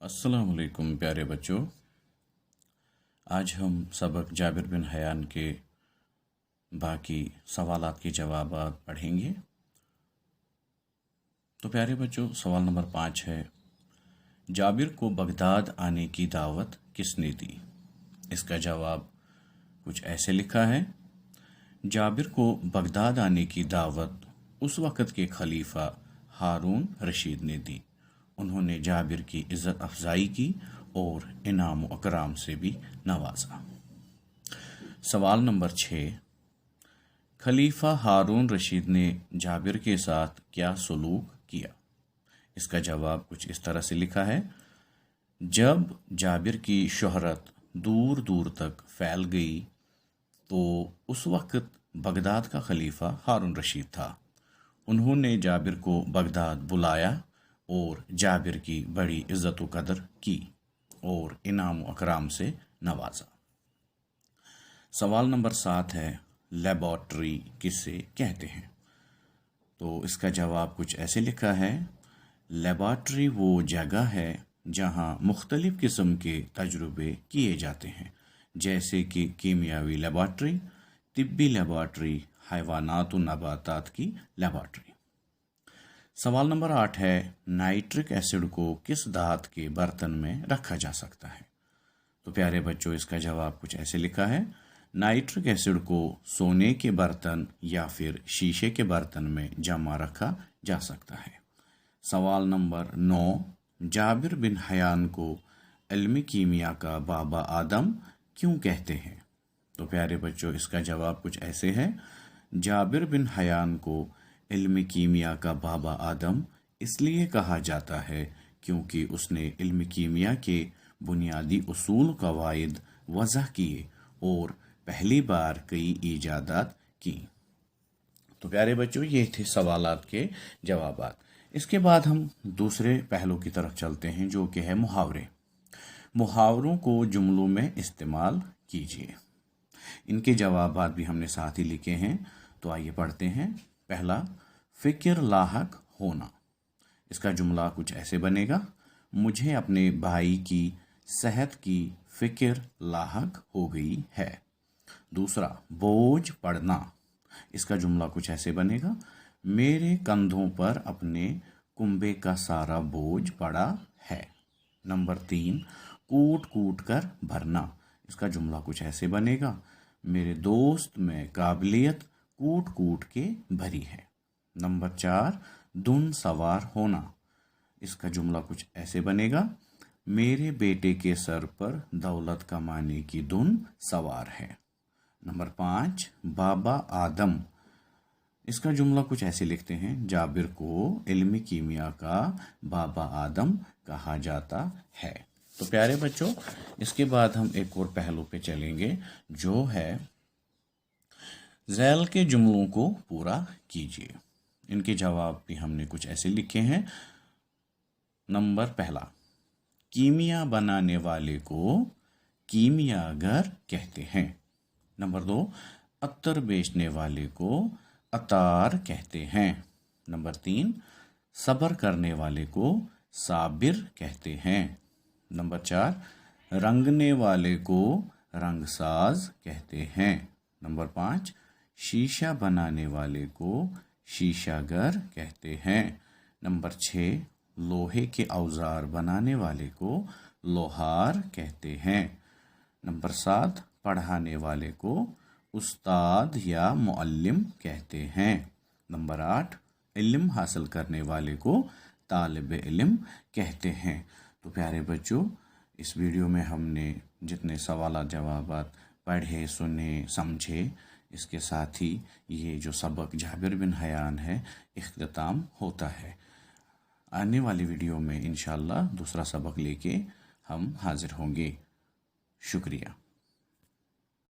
अस्सलाम वालेकुम प्यारे बच्चों। आज हम सबक जाबिर बिन हयान के बाकी सवालात के जवाब पढ़ेंगे। तो प्यारे बच्चों, सवाल नंबर 5 है, जाबिर को बगदाद आने की दावत किसने दी? इसका जवाब कुछ ऐसे लिखा है। जाबिर को बगदाद आने की दावत उस वक़्त के खलीफा हारून रशीद ने दी। उन्होंने जाबिर की इज़्ज़त अफजाई की और इनाम व अकराम से भी नवाजा। सवाल नंबर 6, खलीफा हारून रशीद ने जाबिर के साथ क्या सलूक किया? इसका जवाब कुछ इस तरह से लिखा है। जब जाबिर की शोहरत दूर दूर तक फैल गई तो उस वक़्त बगदाद का खलीफा हारून रशीद था। उन्होंने जाबिर को बगदाद बुलाया और जाबिर की बड़ी इज़्ज़त व कदर की और इनाम व अकराम से नवाजा। सवाल नंबर 7 है, लेबॉर्ट्री किसे कहते हैं? तो इसका जवाब कुछ ऐसे लिखा है। लेबॉर्ट्री वो जगह है जहाँ मुख्तलिफ़ किस्म के तजुर्बे किए जाते हैं, जैसे कि कीमियावी लेबॉर्ट्री, तिब्बी लेबॉर्ट्री, हैवानात व नबातात की लेबॉर्ट्री। सवाल नंबर 8 है, नाइट्रिक एसिड को किस धात के बर्तन में रखा जा सकता है? तो प्यारे बच्चों, इसका जवाब कुछ ऐसे लिखा है। नाइट्रिक एसिड को सोने के बर्तन या फिर शीशे के बर्तन में जमा रखा जा सकता है। सवाल नंबर 9, जाबिर बिन हयान को इल्म कीमिया का बाबा आदम क्यों कहते हैं? तो प्यारे बच्चों, इसका जवाब कुछ ऐसे है। जाबिर बिन हयान को इल्म कीमिया का बाबा आदम इसलिए कहा जाता है क्योंकि उसने इल्म कीमिया के बुनियादी उसूल कवायद वज़ह किए और पहली बार कई ईजादात की। तो प्यारे बच्चों, ये थे सवालात के जवाबात। इसके बाद हम दूसरे पहलू की तरफ चलते हैं, जो कि है मुहावरे। मुहावरों को जुमलों में इस्तेमाल कीजिए। इनके जवाबात भी हमने साथ ही लिखे हैं, तो आइए पढ़ते हैं। पहला, फ़िक्र लाहक होना। इसका जुमला कुछ ऐसे बनेगा, मुझे अपने भाई की सेहत की फ़िक्र लाहक हो गई है। दूसरा, बोझ पड़ना। इसका जुमला कुछ ऐसे बनेगा, मेरे कंधों पर अपने कुंबे का सारा बोझ पड़ा है। नंबर 3, कूट कूट कर भरना। इसका जुमला कुछ ऐसे बनेगा, मेरे दोस्त में काबिलियत कूट कूट के भरी है। नंबर 4, धुन सवार होना। इसका जुमला कुछ ऐसे बनेगा, मेरे बेटे के सर पर दौलत कमाने की धुन सवार है। नंबर 5, बाबा आदम। इसका जुमला कुछ ऐसे लिखते हैं, जाबिर को इल्म कीमिया का बाबा आदम कहा जाता है। तो प्यारे बच्चों, इसके बाद हम एक और पहलू पे चलेंगे, जो है ज़ैल के जुमलों को पूरा कीजिए। इनके जवाब भी हमने कुछ ऐसे लिखे हैं। नंबर पहला, कीमिया बनाने वाले को कीमियागर कहते हैं। नंबर 2, अत्तर बेचने वाले को अतार कहते हैं। नंबर 3, सब्र करने वाले को साबिर कहते हैं। नंबर 4, रंगने वाले को रंगसाज कहते हैं। नंबर 5, शीशा बनाने वाले को शीशागर कहते हैं। नंबर 6, लोहे के औजार बनाने वाले को लोहार कहते हैं। नंबर 7, पढ़ाने वाले को उस्ताद या मुअल्लिम कहते हैं। नंबर 8, इल्म हासिल करने वाले को तालिब इल्म कहते हैं। तो प्यारे बच्चों, इस वीडियो में हमने जितने सवाल जवाबात पढ़े, सुने, समझे, इसके साथ ही ये जो सबक जाबिर बिन हयान है इख्तिताम होता है। आने वाली वीडियो में इंशाअल्लाह दूसरा सबक लेके हम हाजिर होंगे। शुक्रिया।